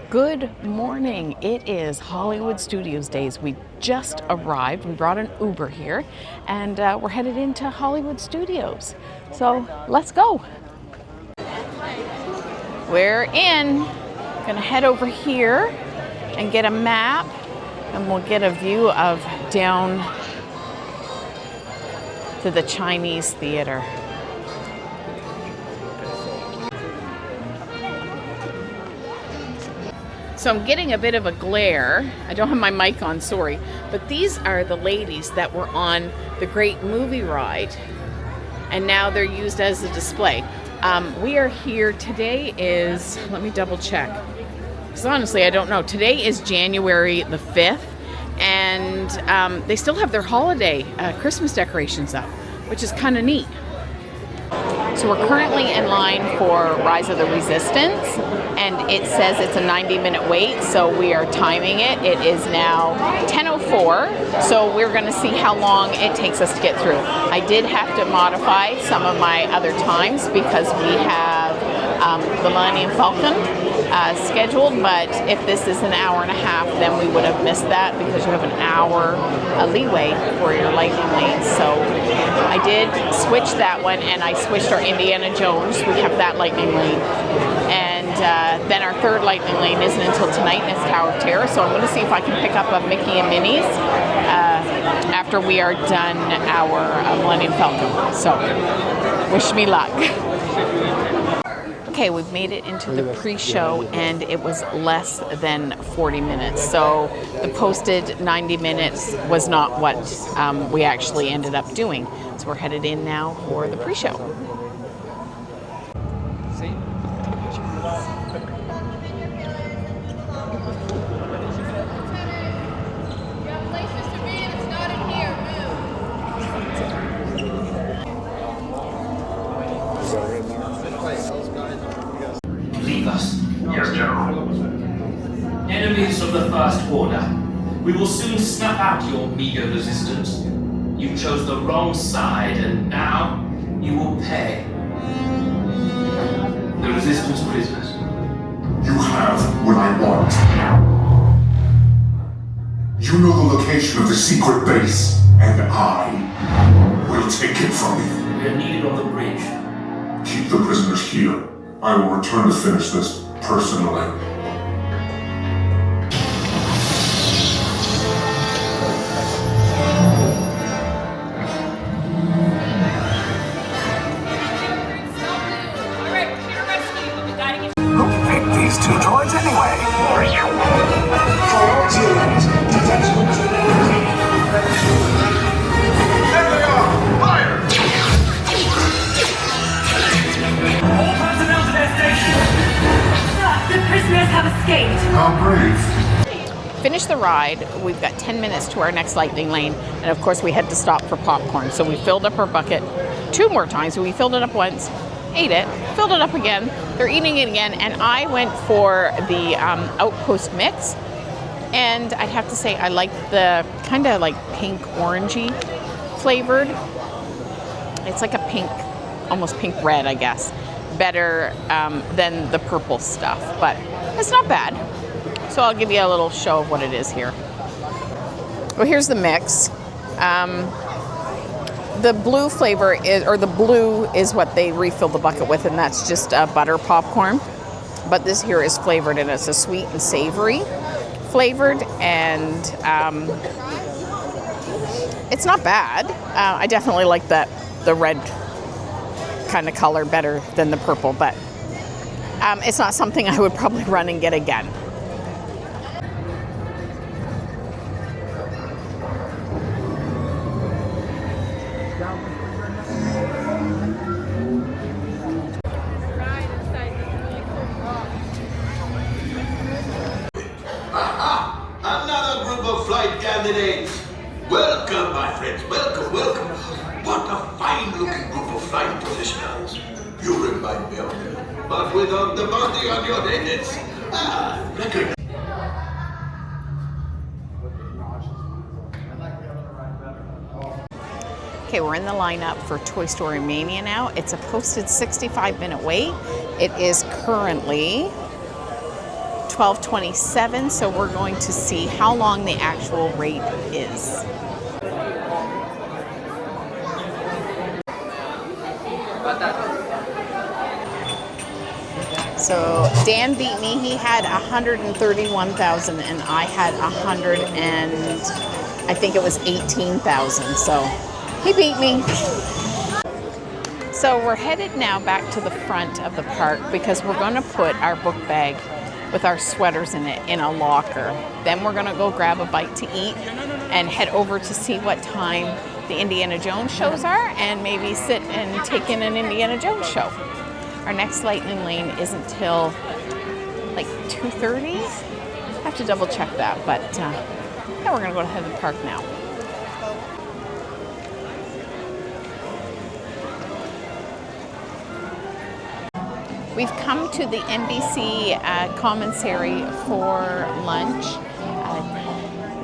Good morning. It is Hollywood Studios Days. We just arrived. We brought an Uber here and we're headed into Hollywood Studios. So let's go. We're in. Gonna head over here and get a map and we'll get a view of down to the Chinese Theater. So I'm getting a bit of a glare. I don't have my mic on, sorry. But these are the ladies that were on the Great Movie Ride. And now they're used as a display. We are here, today is, let me double check. Because honestly, I don't know. Today is January the 5th. And they still have their holiday Christmas decorations up, which is kind of neat. So we're currently in line for Rise of the Resistance, and it says it's a 90-minute wait, so we are timing it. It is now 10:04, so we're going to see how long it takes us to get through. I did have to modify some of my other times because we have the Millennium Falcon scheduled, but if this is an hour and a half, then we would have missed that because you have an hour leeway for your lightning lane. So I did switch that one, and I switched our Indiana Jones. We have that lightning lane. And then our third lightning lane isn't until tonight, and it's Tower of Terror. So I'm going to see if I can pick up a Mickey and Minnie's after we are done our Millennium Falcon. So wish me luck. Okay, we've made it into the pre-show and it was less than 40 minutes. So the posted 90 minutes was not what we actually ended up doing. So we're headed in now for the pre-show. Yes, General. Enemies of the First Order, we will soon snuff out your meager resistance. You chose the wrong side, and now you will pay. The Resistance prisoners. You have what I want. You know the location of the secret base, and I will take it from you. We are needed on the bridge. Keep the prisoners here. I will return to finish this personally. Who picked these two droids anyway? There they are! Fire! All personnel to their stations! Sir, the prisoners have escaped. How brave. Finished the ride. We've got 10 minutes to our next lightning lane, and of course we had to stop for popcorn. So we filled up our bucket 2 more times. We filled it up once, ate it, filled it up again. They're eating it again, and I went for the Outpost mix. And I'd have to say I like the kind of like pink orangey flavored. It's like a pink, almost pink red, I guess. Better than the purple stuff, but it's not bad. So I'll give you a little show of what it is here. Well, here's the mix. The blue flavor is, or the blue is what they refill the bucket with, and that's just butter popcorn. But this here is flavored, and it's a sweet and savory flavored, and it's not bad. I definitely like the red kind of color better than the purple, but it's not something I would probably run and get again. Another group of flight candidates. Welcome, my friends. Welcome, welcome. What a fine-looking group of flight positioners. You remind me of them, but without the bounty on your heads. Recognize. Okay, we're in the lineup for Toy Story Mania now. It's a posted 65-minute wait. It is currently $12.27, so we're going to see how long the actual rate is. So Dan beat me. He had 131,000 and I had 100 and I think it was 18,000. So he beat me. So we're headed now back to the front of the park because we're going to put our book bag with our sweaters in it in a locker. Then we're going to go grab a bite to eat and head over to see what time the Indiana Jones shows are and maybe sit and take in an Indiana Jones show. Our next Lightning Lane isn't till like 2:30. I have to double check that, but yeah, we're gonna go to the park now. We've come to the NBC commissary for lunch.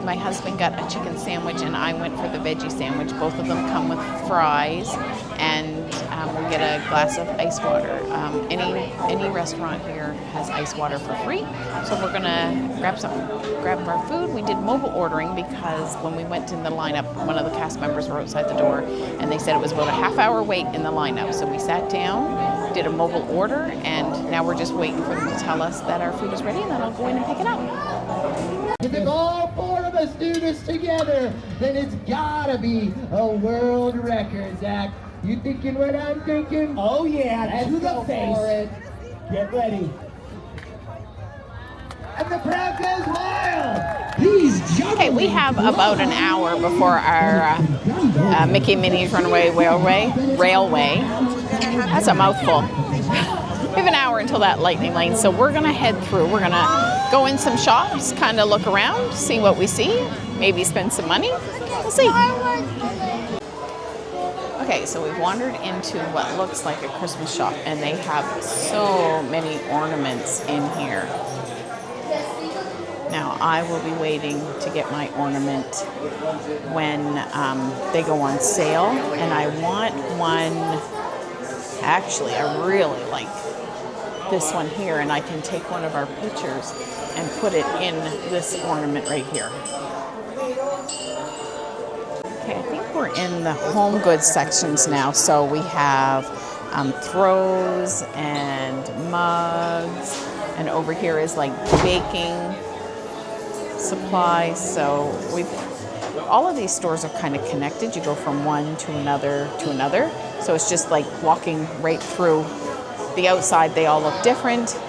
My husband got a chicken sandwich and I went for the veggie sandwich. Both of them come with fries, and we get a glass of ice water. Any restaurant here has ice water for free, so we're gonna grab our food. We did mobile ordering because when we went in the lineup, one of the cast members were outside the door, and they said it was about a half-hour wait in the lineup. So we sat down, did a mobile order, and now we're just waiting for them to tell us that our food is ready, and then I'll go in and pick it up. If all four of us do this together, then it's gotta be a world record, Zach. You thinking what I'm thinking? Oh yeah, to the face. Get ready. And the crowd goes wild. Please jump. Okay, we have about an hour before our Mickey and Minnie's Runaway Railway. That's a mouthful. We have an hour until that Lightning Lane, so we're gonna head through. We're gonna go in some shops, kind of look around, see what we see, maybe spend some money. We'll see. Okay, so we've wandered into what looks like a Christmas shop, and they have so many ornaments in here. Now, I will be waiting to get my ornament when they go on sale, and I want one. Actually, I really like this one here, and I can take one of our pictures and put it in this ornament right here. Okay, I think we're in the home goods sections now. So we have throws and mugs, and over here is like baking supplies. So all of these stores are kind of connected. You go from one to another to another. So it's just like walking right through. The outside, they all look different,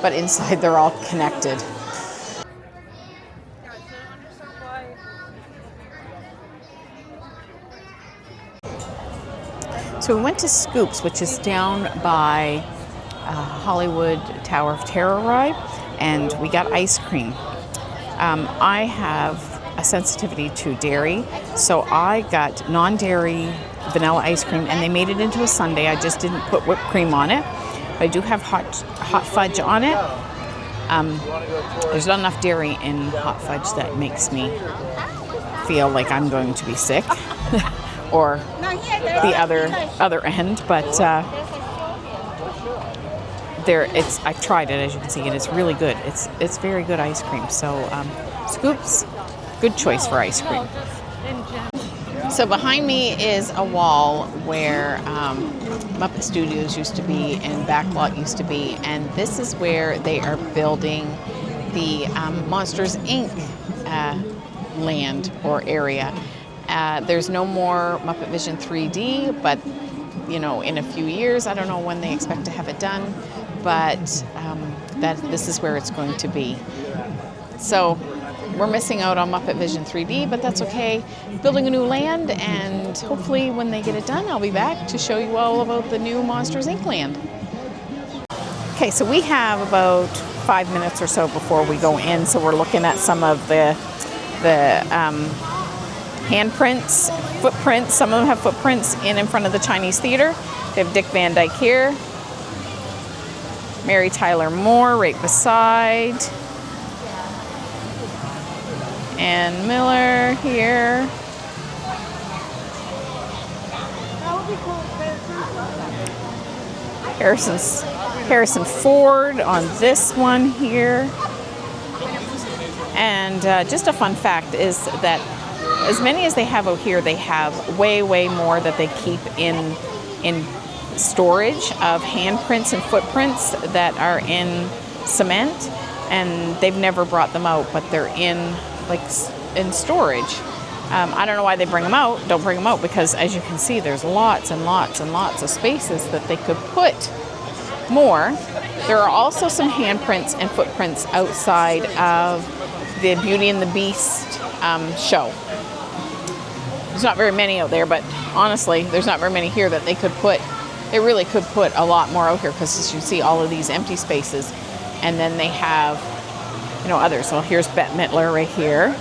but inside they're all connected. So we went to Scoops, which is down by Hollywood Tower of Terror ride, and we got ice cream. I have a sensitivity to dairy, so I got non-dairy vanilla ice cream, and they made it into a sundae. I just didn't put whipped cream on it. I do have hot fudge on it. There's not enough dairy in hot fudge that makes me feel like I'm going to be sick, or the other end. But I've tried it, as you can see, and it's really good. It's very good ice cream. So Scoops, good choice for ice cream. So behind me is a wall where Muppet Studios used to be and Backlot used to be, and this is where they are building the Monsters, Inc. Land or area. There's no more Muppet Vision 3D, but in a few years, I don't know when they expect to have it done, but this is where it's going to be. So we're missing out on Muppet Vision 3D, but that's okay. Building a new land, and hopefully when they get it done, I'll be back to show you all about the new Monsters, Inc. land. Okay, so we have about 5 minutes or so before we go in, so we're looking at some of the handprints, footprints. Some of them have footprints in front of the Chinese Theater. They have Dick Van Dyke here. Mary Tyler Moore right beside. Ann Miller here. Harrison Ford on this one here. And just a fun fact is that as many as they have out here, they have way, way more that they keep in storage of handprints and footprints that are in cement, and they've never brought them out, but they're in storage. I don't know why they bring them out. Don't bring them out, because as you can see, there's lots and lots and lots of spaces that they could put more. There are also some handprints and footprints outside of the Beauty and the Beast show. There's not very many out there, but honestly, there's not very many here that they could put. They really could put a lot more out here, because as you see, all of these empty spaces, and then they have, others. So here's Bette Midler right here.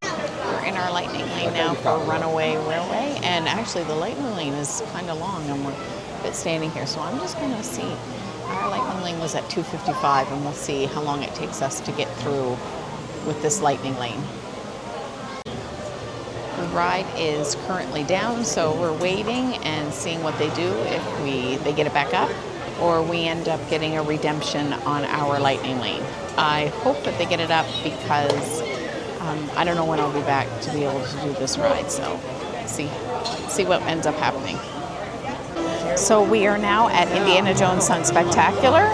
We're in our lightning lane now for Runaway Railway, and actually the lightning lane is kind of long, and we're a bit standing here. So I'm just going to see. Our lightning lane was at 2:55, and we'll see how long it takes us to get through with this lightning lane. The ride is currently down, so we're waiting and seeing what they do, if they get it back up, or we end up getting a redemption on our lightning lane. I hope that they get it up, because I don't know when I'll be back to be able to do this ride, so see what ends up happening. So we are now at Indiana Jones Sun Spectacular.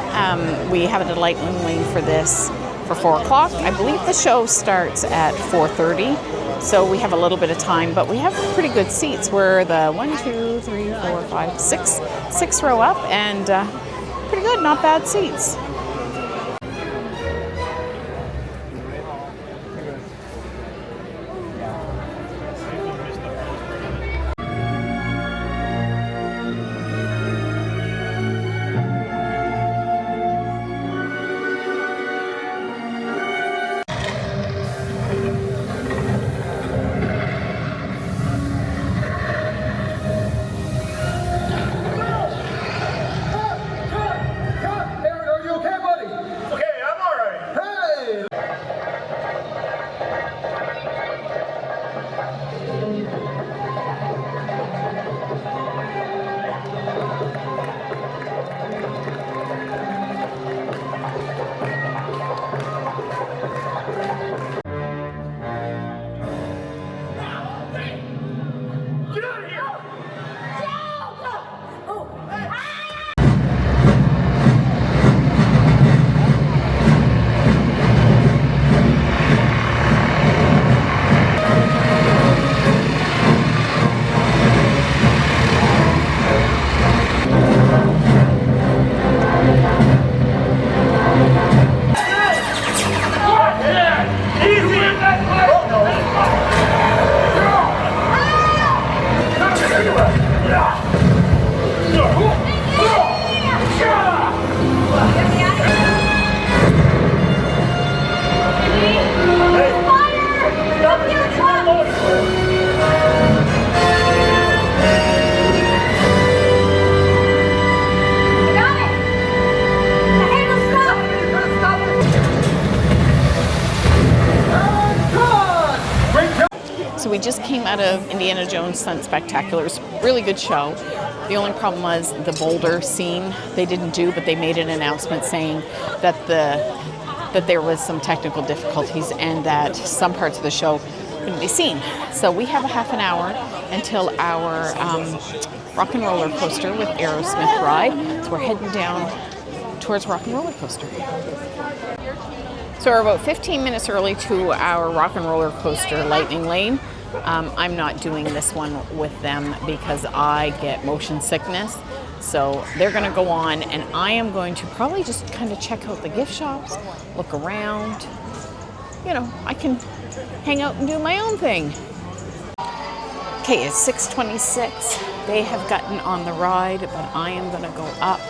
We have a lightning lane for this for 4 o'clock. I believe the show starts at 4:30. So we have a little bit of time, but we have pretty good seats. We're the 1, 2, 3, 4, 5, 6 row up, and pretty good, not bad seats. So we just came out of Indiana Jones Sun Spectacular. It was a really good show. The only problem was the boulder scene they didn't do, but they made an announcement saying that there was some technical difficulties and that some parts of the show couldn't be seen. So we have a half an hour until our rock and roller coaster with Aerosmith ride. So we're heading down towards rock and roller coaster. So we're about 15 minutes early to our rock and roller coaster lightning lane. I'm not doing this one with them because I get motion sickness. So they're going to go on, and I am going to probably just kind of check out the gift shops, look around. You know, I can hang out and do my own thing. Okay, it's 6:26. They have gotten on the ride, but I am going to go up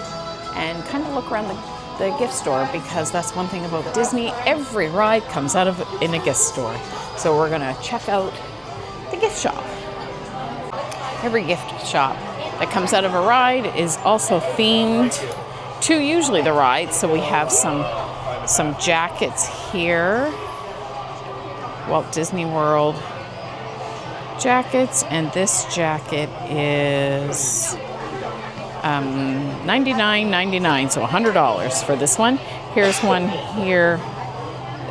and kind of look around the gift store, because that's one thing about Disney. Every ride comes out of in a gift store. So we're going to check out the gift shop. Every gift shop that comes out of a ride is also themed to usually the ride. So we have some jackets here. Walt Disney World jackets, and this jacket is $99.99, so $100 for this one. Here's one here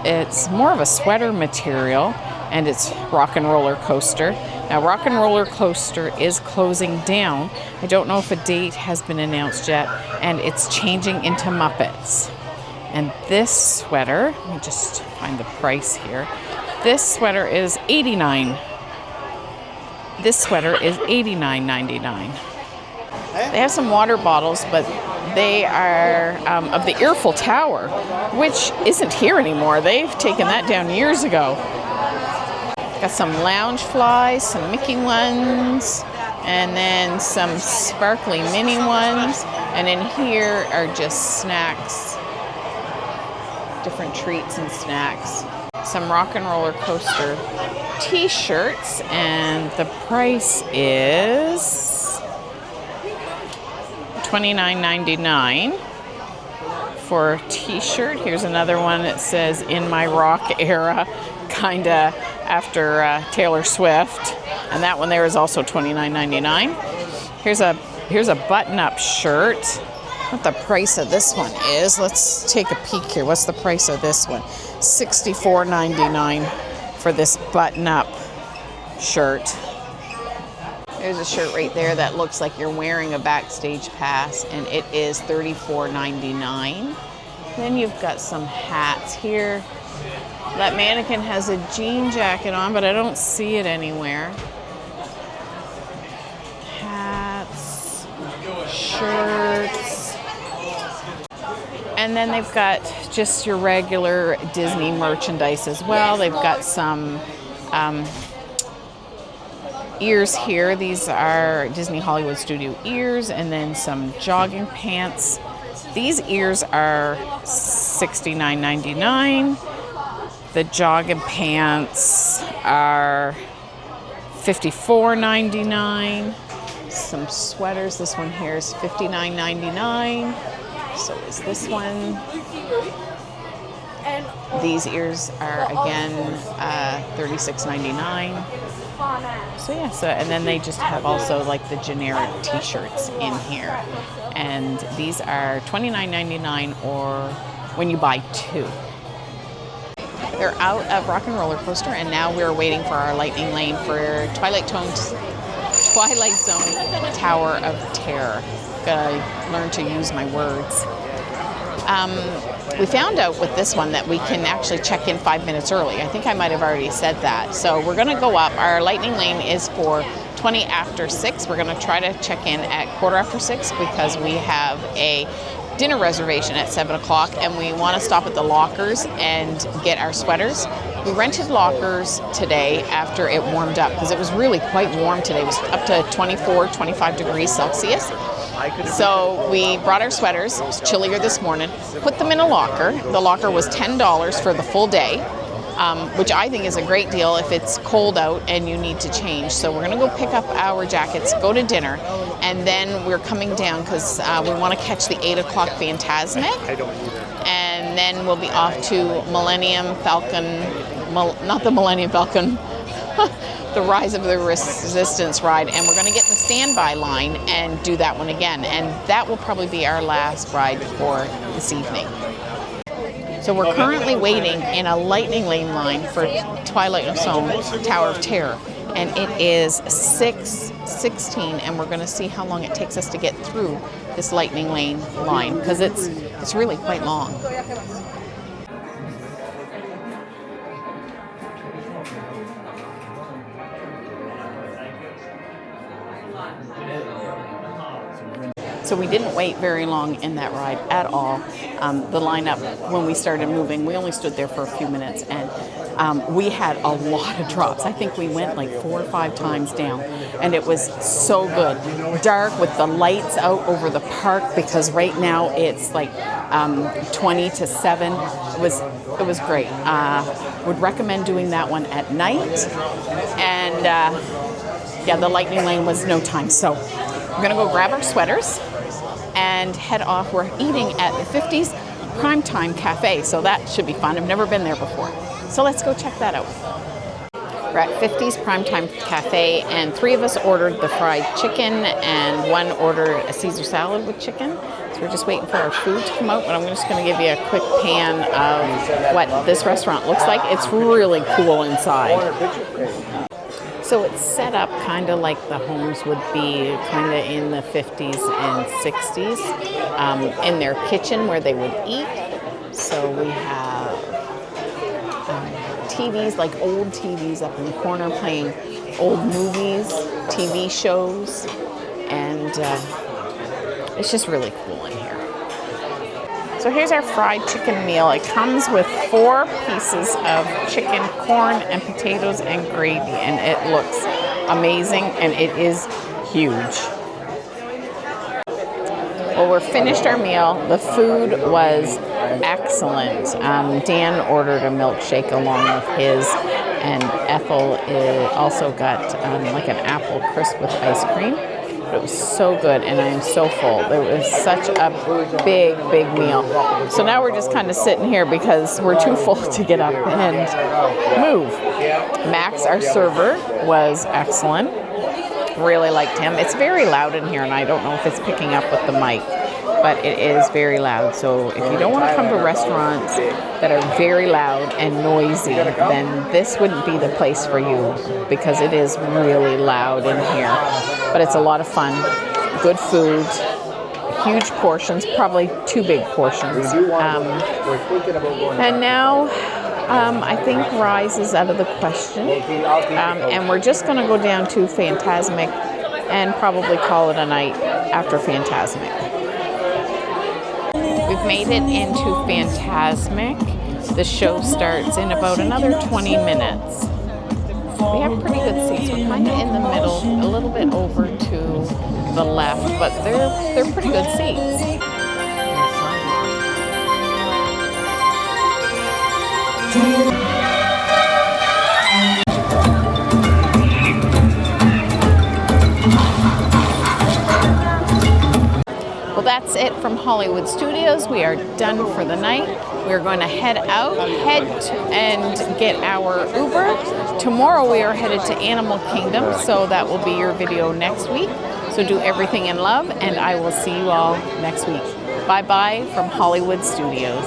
it's more of a sweater material, and it's Rock and Roller Coaster. Now, Rock and Roller Coaster is closing down. I don't know if a date has been announced yet, and it's changing into Muppets. And this sweater, let me just find the price here. This sweater is $89. This sweater is $89.99. They have some water bottles, but they are of the Eiffel Tower, which isn't here anymore. They've taken that down years ago. Got some lounge flies, some Mickey ones, and then some sparkly mini ones. And in here are just snacks, different treats and snacks. Some Rock and Roller Coaster t-shirts, and the price is $29.99 for a t-shirt. Here's another one that says "In My Rock Era," kinda after Taylor Swift, and that one there is also $29.99. Here's a button-up shirt. What the price of this one is? Let's take a peek here. What's the price of this one? $64.99 for this button-up shirt. There's a shirt right there that looks like you're wearing a backstage pass, and it is $34.99. Then you've got some hats here. That mannequin has a jean jacket on, but I don't see it anywhere. Hats, shirts. And then they've got just your regular Disney merchandise as well. They've got some ears here. These are Disney Hollywood Studio ears, and then some jogging pants. These ears are $69.99. The jogging pants are $54.99. Some sweaters. This one here is $59.99. So is this one. These ears are again $36.99. So yeah, and then they just have also like the generic t-shirts in here. And these are $29.99 or when you buy two. They're out of Rock and Roller Coaster, and now we're waiting for our lightning lane for Twilight Zone Tower of Terror. Gotta learn to use my words. We found out with this one that we can actually check in 5 minutes early. I think I might have already said that. So we're gonna go up. Our lightning lane is for 20 after 6. We're gonna try to check in at 6:15 because we have a dinner reservation at 7 o'clock, and we want to stop at the lockers and get our sweaters. We rented lockers today after it warmed up because it was really quite warm today. It was up to 24, 25 degrees Celsius. So we brought our sweaters. It was chillier this morning. Put them in a locker. The locker was $10 for the full day, which I think is a great deal if it's cold out and you need to change. So we're going to go pick up our jackets, go to dinner, and then we're coming down because we want to catch the 8 o'clock Fantasmic. And then we'll be off to Millennium Falcon, not the Millennium Falcon, the Rise of the Resistance ride. And we're going to get in the standby line and do that one again. And that will probably be our last ride for this evening. So we're currently waiting in a lightning lane line for Twilight Zone Tower of Terror, and it is 6:16, and we're going to see how long it takes us to get through this lightning lane line because it's really quite long. So we didn't wait very long in that ride at all. The lineup, when we started moving, we only stood there for a few minutes, and we had a lot of drops. I think we went like 4 or 5 times down, and it was so good. Dark with the lights out over the park because right now it's like 20 to 7. It was great. Would recommend doing that one at night. And yeah, the lightning lane was no time. So we're gonna go grab our sweaters and head off. We're eating at the 50s Primetime Cafe, so that should be fun. I've never been there before. So let's go check that out. We're at 50s Primetime Cafe, and 3 of us ordered the fried chicken, and 1 ordered a Caesar salad with chicken. So we're just waiting for our food to come out, but I'm just going to give you a quick pan of what this restaurant looks like. It's really cool inside. So it's set up kind of like the homes would be kind of in the 50s and 60s in their kitchen where they would eat. So we have TVs, like old TVs up in the corner playing old movies, TV shows, and it's just really cool in here. So here's our fried chicken meal. It comes with 4 pieces of chicken, corn, and potatoes and gravy, and it looks amazing, and it is huge. Well, we're finished our meal. The food was excellent. Dan ordered a milkshake along with his, and Ethel also got like an apple crisp with ice cream. But it was so good, and I am so full. It was such a big, big meal. So now we're just kind of sitting here because we're too full to get up and move. Max, our server, was excellent. Really liked him. It's very loud in here, and I don't know if it's picking up with the mic, but it is very loud. So if you don't want to come to restaurants that are very loud and noisy, then this wouldn't be the place for you because it is really loud in here. But it's a lot of fun, good food, huge portions, probably 2 big portions. And now I think Rise is out of the question. And we're just going to go down to Fantasmic and probably call it a night after Fantasmic. We've made it into Fantasmic. The show starts in about another 20 minutes. We have pretty good seats. We're kind of in the middle, a little bit over to the left, but they're pretty good seats. Well, that's it from Hollywood Studios. We are done for the night. We're going to head and get our Uber. Tomorrow we are headed to Animal Kingdom, so that will be your video next week. So do everything in love, and I will see you all next week. Bye-bye from Hollywood Studios.